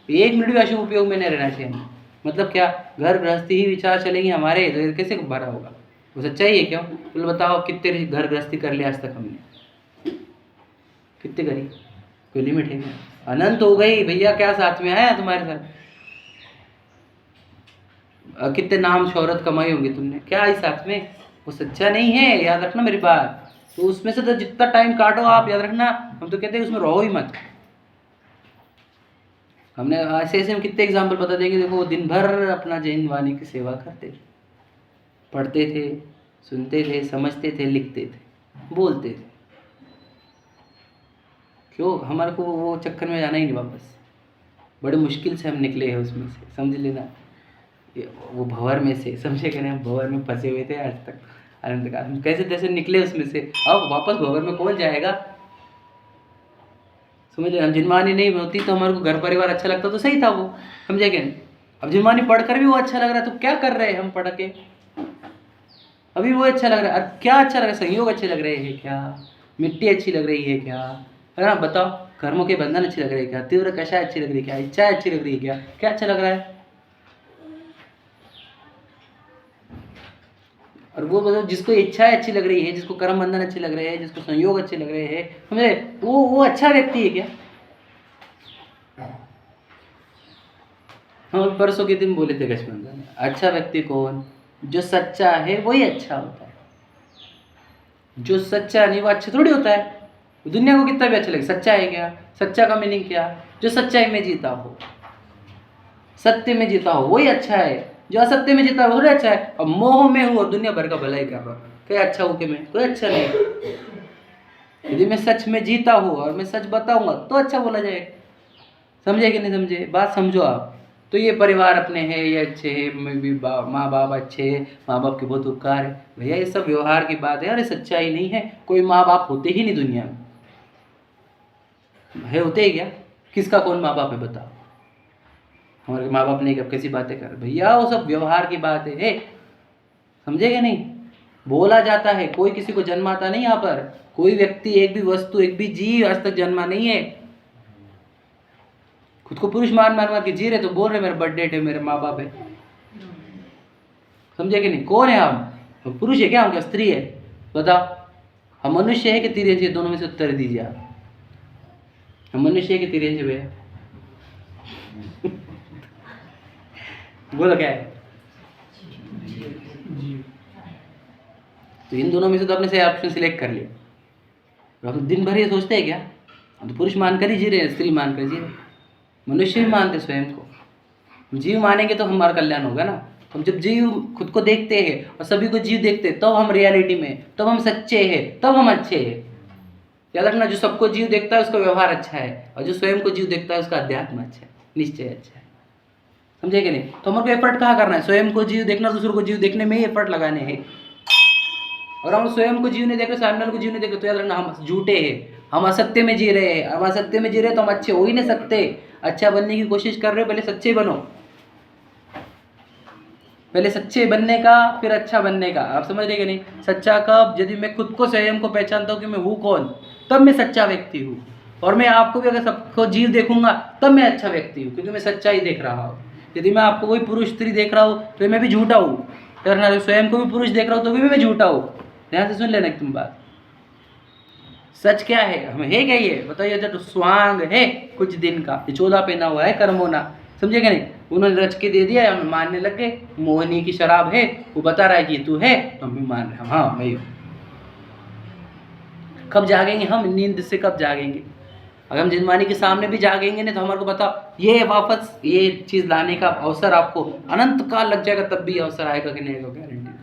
1 मिनट भी अशुभ उपयोग में नहीं रहना चाहिए हमें। मतलब क्या? घर गृहस्थी ही विचार चलेंगे हमारे, तो कैसे भरा होगा? वो सच्चाई है क्यों? तो बताओ कितने घर गृहस्थी कर लिया आज तक हमने? कितने करी? कोई लिमिट है क्या? अनंत हो गई भैया, क्या साथ में आया तुम्हारे साथ? कितने नाम शोहरत कमाई होंगी तुमने, क्या आई साथ में? वो सच्चा नहीं है, याद रखना मेरी बात। तो उसमें से तो जितना टाइम काटो आप, याद रखना हम तो कहते हैं उसमें रहो ही मत। हमने ऐसे ऐसे हम कितने एग्जाम्पल बता देंगे। देखो वो दिन भर अपना जैन वाणी की सेवा करते थे, पढ़ते थे, सुनते थे, समझते थे, लिखते थे, बोलते थे। क्यों? हमारे को वो चक्कर में जाना ही नहीं वापस। बड़े मुश्किल से हम निकले हैं उसमें से, समझ लेना। वो भंवर में से, समझे कि नहीं, हम भंवर में फंसे हुए थे आज तक अनंत काल। हम कैसे कैसे निकले उसमें से, अब वापस भंवर में कौन जाएगा? समझ ले। हम जिनवानी नहीं होती तो हमारे को घर परिवार अच्छा लगता तो सही था वो, समझे कि नहीं। अब जिनवानी पढ़कर भी वो अच्छा लग रहा है तो क्या कर रहे हैं हम पढ़ के? अभी वो अच्छा लग रहा है। क्या अच्छा लग रहा है? संयोग अच्छे लग रहे हैं क्या? मिट्टी अच्छी लग रही है क्या? है ना, बताओ। कर्मों के बंधन अच्छे लग रहे हैं क्या? तीव्र कषाय अच्छी लग रही है क्या? इच्छा अच्छी लग रही है क्या? क्या अच्छा लग रहा है? और वो बताओ, जिसको इच्छाएं अच्छी लग रही है, जिसको कर्म बंधन अच्छे लग रहे हैं, जिसको संयोग अच्छे लग रहे हैं, समझे, वो अच्छा व्यक्ति है क्या? हम परसों के दिन बोले थे गजबंधन में, अच्छा व्यक्ति कौन? जो सच्चा है वही अच्छा होता है। जो सच्चा नहीं वो अच्छा थोड़ी होता है। दुनिया को कितना भी अच्छा लगे, सच्चा है क्या? सच्चा का मीनिंग क्या? जो सच्चाई में जीता हो, सत्य में जीता हो, वही अच्छा है। जो असत्य में जीता है वो थोड़ी अच्छा है। अब मोह में हूँ और दुनिया भर का भलाई कर रहा हूँ, क्या अच्छा हूँ कि मैं? कोई अच्छा नहीं। यदि मैं सच में जीता हूँ और मैं सच बताऊंगा तो अच्छा बोला जाएगा। समझे कि नहीं समझे? बात समझो आप। तो ये परिवार अपने हैं, ये अच्छे हैं, माँ बाप अच्छे हैं, माँ बाप के बहुत उपकार है। भैया ये सब व्यवहार की बात है, अरे सच्चाई नहीं है। कोई माँ बाप होते ही नहीं दुनिया में, है होते ही क्या? किसका कौन माँ बाप है बताओ? हमारे माँ बाप नहीं, कब कैसी बातें कर भैया, वो सब व्यवहार की बात है। समझे कि नहीं? बोला जाता है, कोई किसी को जन्माता नहीं। यहाँ पर कोई व्यक्ति, एक भी वस्तु, एक भी जीव आज तक जन्मा नहीं है। खुद को पुरुष मान मान के जी रहे तो बोल रहे मेरा बर्थडे है, मेरे माँ बाप है। समझे कि नहीं? कौन है हम पुरुष है क्या? हम क्या स्त्री है? बताओ। हम मनुष्य है कि तिरंज है? दोनों में से उत्तर दीजिए आप। हम मनुष्य है कि तिरंज भैया? बोलो क्या है? तो इन दोनों में से तो आपने सही ऑप्शन सिलेक्ट कर लिया। हम दिन भर ये सोचते हैं क्या? हम तो पुरुष मानकर ही जी रहे हैं, स्त्री मानकर जी रहे हैं। मनुष्य भी मानते स्वयं को। जीव मानेंगे तो हमारा कल्याण होगा ना। हम जब जीव खुद को देखते हैं और सभी को जीव देखते हैं, तब हम रियलिटी में, तब हम सच्चे हैं, तब हम अच्छे हैं। याद रखना, जो सबको जीव देखता है उसका व्यवहार अच्छा है, और जो स्वयं को जीव देखता है उसका अध्यात्म अच्छा है, निश्चय अच्छा है। समझे कि नहीं? तो हमारे को एफर्ट कहाँ करना है? स्वयं को जीव देखना, दूसरों को जीव देखने में ही एफर्ट लगाने हैं। और हम स्वयं को जीव नहीं देख रहे, सामने वाले को जीव नहीं देख रहे, तो याद रखना हम झूठे हैं, हम असत्य में जी रहे हैं। हम असत्य में जी रहे तो हम अच्छे हो ही नहीं सकते। अच्छा बनने की कोशिश कर रहे हो, पहले सच्चे बनो। पहले सच्चे बनने का, फिर अच्छा बनने का। आप समझ रहे कि नहीं? सच्चा कब? यदि मैं खुद को, स्वयं को पहचानता हूँ कि मैं हूँ कौन, तब मैं सच्चा व्यक्ति हूँ। और मैं आपको भी अगर सबको जीव देखूंगा तब मैं अच्छा व्यक्ति हूँ, क्योंकि मैं सच्चाई देख रहा हूँ। यदि मैं आपको कोई पुरुष स्त्री देख रहा हूँ तो मैं भी झूठा हूँ। स्वयं को भी पुरुष देख रहा हूँ तो भी मैं झूठा हूँ। ध्यान से सुन लेना तुम बात। सच क्या है? हमें है क्या ये बताइए? तो स्वांग है कुछ दिन का, ये 14 पहना हुआ है कर्म होना। समझे क्या नहीं? उन्होंने रच के दे दिया, हम मानने लग गए। मोहिनी की शराब है, वो बता रहा है कि तू है, तो हम भी मान रहे हैं, हाँ मैं हूँ। कब जागेंगे हम? नींद से कब जागेंगे? अगर हम जिनवानी के सामने भी जागेंगे ना, तो हमारे को बताओ, ये वापस ये चीज़ लाने का अवसर आपको अनंत काल लग जाएगा, तब भी अवसर आएगा कि नहीं आएगा? गारंटी।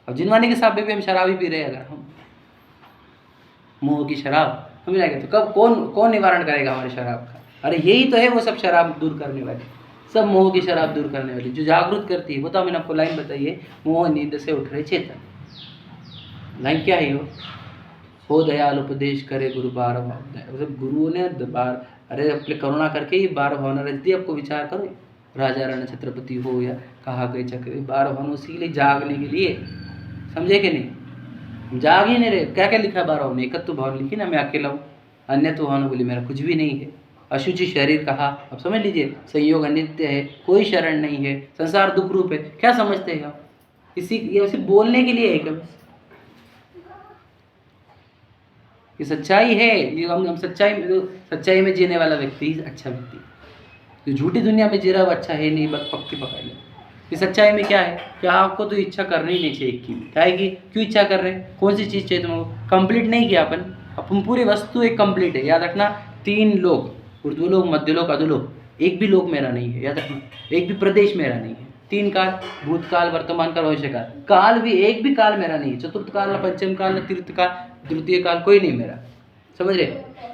अब जिनवानी के सामने भी हम शराब ही पी रहे हैं, अगर हम मोह की शराब हम जाएंगे, तो कब कौन निवारण करेगा हमारे शराब का? अरे यही तो है वो सब शराब दूर करने वाली, सब मोह की शराब दूर करने वाली, जो जागृत करती है। बताओ, मैंने आपको लाइन बताइए, मोह नींद से उठ रहे चेतन। लाइन क्या है? हो दयाल उपदेश करे गुरु बार भाव। गुरुओं ने बार, अरे अपने करुणा करके ही 12 भावना रच दी आपको। विचार करो, राजा राणा छत्रपति हो या कहा गए चक्र, 12 भावना उसी के लिए, जागने के लिए। समझे कि नहीं? जाग ही नहीं रहे। क्या क्या लिखा है 12 भावना? एकत्व भावना लिखी ना, मैं अकेला हूँ। अन्य तो भावना बोली मेरा कुछ भी नहीं है। अशुचि शरीर कहा, अब समझ लीजिए। संयोग अनित्य है, कोई शरण नहीं है, संसार दुख रूप है। क्या समझते हैं आप? ये सिर्फ बोलने के लिए है क्या? बस ये सच्चाई है। ये हम सच्चाई में जीने वाला व्यक्ति अच्छा व्यक्ति। जो झूठी दुनिया में जी रहा है वो अच्छा है नहीं, बस पक्की पकड़ ले। ये सच्चाई में क्या है? क्या आपको तो इच्छा करनी नहीं चाहिए की। क्या है कि क्यों इच्छा कर रहे हैं? कौन सी चीज़ चाहिए तुमको? कंप्लीट नहीं किया अपन पूरी वस्तु एक कंप्लीट है। याद रखना, 3 लोग, ऊर्ध्वलोक, मध्यलोक, अधोलोक, एक भी लोक मेरा नहीं है, याद रखना, एक भी प्रदेश मेरा नहीं है। 3 काल, भूतकाल, वर्तमान काल, भविष्य काल, काल भी एक भी काल मेरा नहीं है। चतुर्थ काल, न पंचम काल, न तीर्थ काल, द्वितीय काल, कोई नहीं मेरा, समझ रहे?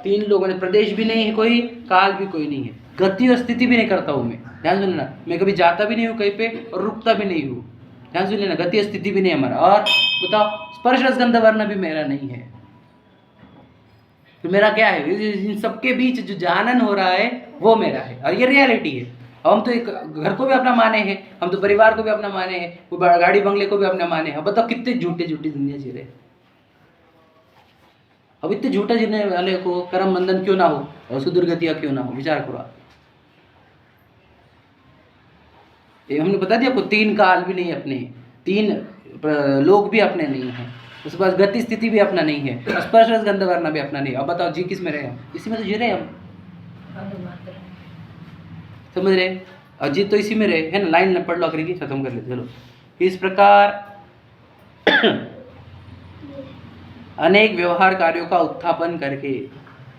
3 लोगों ने, प्रदेश भी नहीं है कोई, काल भी कोई नहीं है, गति और स्थिति भी नहीं करता हूँ मैं, ध्यान सुन लेना। मैं कभी जाता भी नहीं हूँ कहीं पे और रुकता भी नहीं हूँ, ध्यान सुन लेना। गति स्थिति भी नहीं है हमारा। और बताओ, स्पर्श रस गंध वर्ण भी मेरा नहीं है। तो मेरा क्या है? इन सबके बीच जो जानन हो रहा है वो मेरा है, और ये रियलिटी है। हम तो एक घर को भी अपना माने हैं, हम तो परिवार को भी अपना माने हैं, वो गाड़ी बंगले को भी अपना माने हैं। अब बताओ कितने झूठे झूठी दुनिया जी रहे। अब इतने झूठा जीने वाले को कर्म बंधन क्यों ना हो और उसको दुर्गतियां क्यों ना हो, विचार करो आप। ये हमने बता दिया आपको, 3 काल भी नहीं अपने, 3 लोग भी अपने नहीं हैं, उसके बाद गति स्थिति भी अपना नहीं है, स्पर्श रस गंध वर्ण भी अपना नहीं है। अब बताओ जी किस में रहे हम? इसी में तो जी रहे हम, समझ रहे? और जी तो इसी में रहे है ना। लाइन पढ़ लो, आखिरी की खत्म कर लेते चलो। इस प्रकार अनेक व्यवहार कार्यों का उत्थापन करके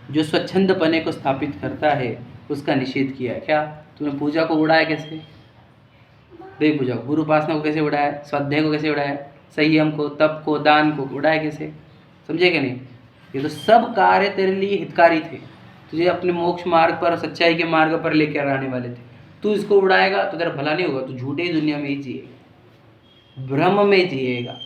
जो स्वच्छंदपने को स्थापित करता है उसका निषेध किया है। क्या तुमने पूजा को उड़ाया? कैसे देख, पूजा गुरु उपासना को कैसे उड़ाया, स्वाध्याय को कैसे उड़ाया, संयम को, तप को, दान को उड़ाया कैसे? समझे कि नहीं? ये तो सब कार्य तेरे लिए हितकारी थे, तुझे अपने मोक्ष मार्ग पर, सच्चाई के मार्ग पर लेकर आने वाले थे। तू इसको उड़ाएगा तो तेरा भला नहीं होगा, तू झूठे ही दुनिया में ही जिएगा, भ्रम में जिएगा,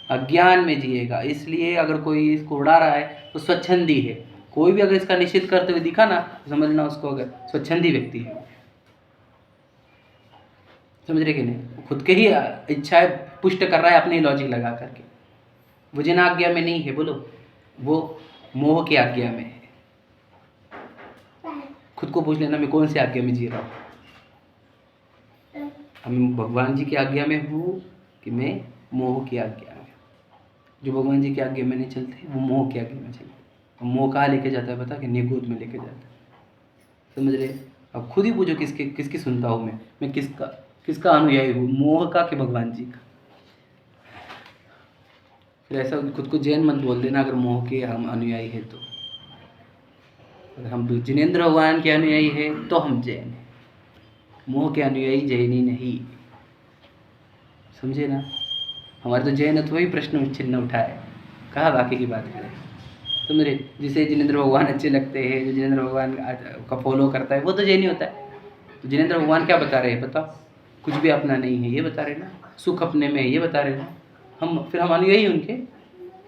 अज्ञान में जिएगा। इसलिए अगर कोई इसको उड़ा रहा है तो स्वच्छंदी है। कोई भी अगर इसका निषेध करते हुए दिखा ना, तो समझना उसको अगर स्वच्छंदी व्यक्ति है, समझ रहे कि नहीं? खुद के ही इच्छाएं पुष्ट कर रहा है अपनी लॉजिक लगा करके। वो जिन आज्ञा में नहीं है, बोलो, वो मोह की आज्ञा में है। खुद को पूछ लेना, मैं कौन सी आज्ञा में जी रहा हूँ? मैं भगवान जी की आज्ञा में हूँ कि मैं मोह की आज्ञा में? जो भगवान जी की आज्ञा में नहीं चलते वो मोह की आज्ञा में चलते। और मोह कहाँ लेके जाता है पता? कि निगोद में लेके जाता है, समझ रहे? अब खुद ही पूछो, किसकी सुनता हूँ मैं किसका अनुयायी हूँ, मोह का कि भगवान जी का? फिर ऐसा खुद को जैन मत बोल देना अगर मोह के हम अनुयायी है तो। अगर हम जिनेंद्र भगवान के अनुयायी है तो हम जैन हैं, मोह के अनुयायी जैनी नहीं, समझे ना? हमारे तो जैन तो वही प्रश्न चिन्ह उठाए, कहा बाकी की बात करें। तो मेरे जिसे जिनेंद्र भगवान अच्छे लगते हैं, जो जिनेंद्र भगवान का फॉलो करता है, वो तो जैन ही होता है। तो जिनेंद्र भगवान क्या बता रहे हैं बताओ? कुछ भी अपना नहीं है ये बता रहे ना, सुख अपने में है ये बता रहे ना। हम अनुयायी उनके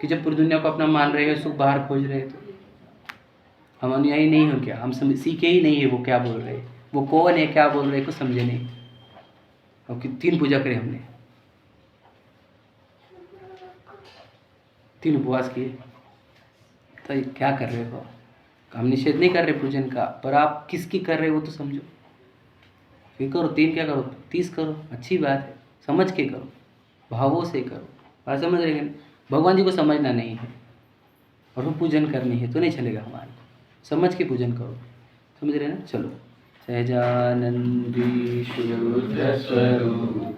कि जब पूरी दुनिया को अपना मान रहे हैं, सुख बाहर खोज रहे हैं, तो हम अनुयायी नहीं हो क्या? हम सीखे ही नहीं है वो क्या बोल रहे हैं, वो कौन है, क्या बोल रहे हैं, कुछ समझे नहीं। और 3 पूजा करे हमने, 3 उपवास किए, तो क्या कर रहे हो? हम निषेध नहीं कर रहे पूजन का, पर आप किसकी कर रहे हो वो तो समझो। फिर करो 3 क्या करो, 30 करो, अच्छी बात है, समझ के करो, भावों से करो। बात समझ रहे हैं? भगवान जी को समझना नहीं है और वो पूजन करनी है तो नहीं चलेगा हमारे, समझ के पूजन करो, समझ रहे हैं ना? चलो, सहजानंदी शुद्ध स्वरूप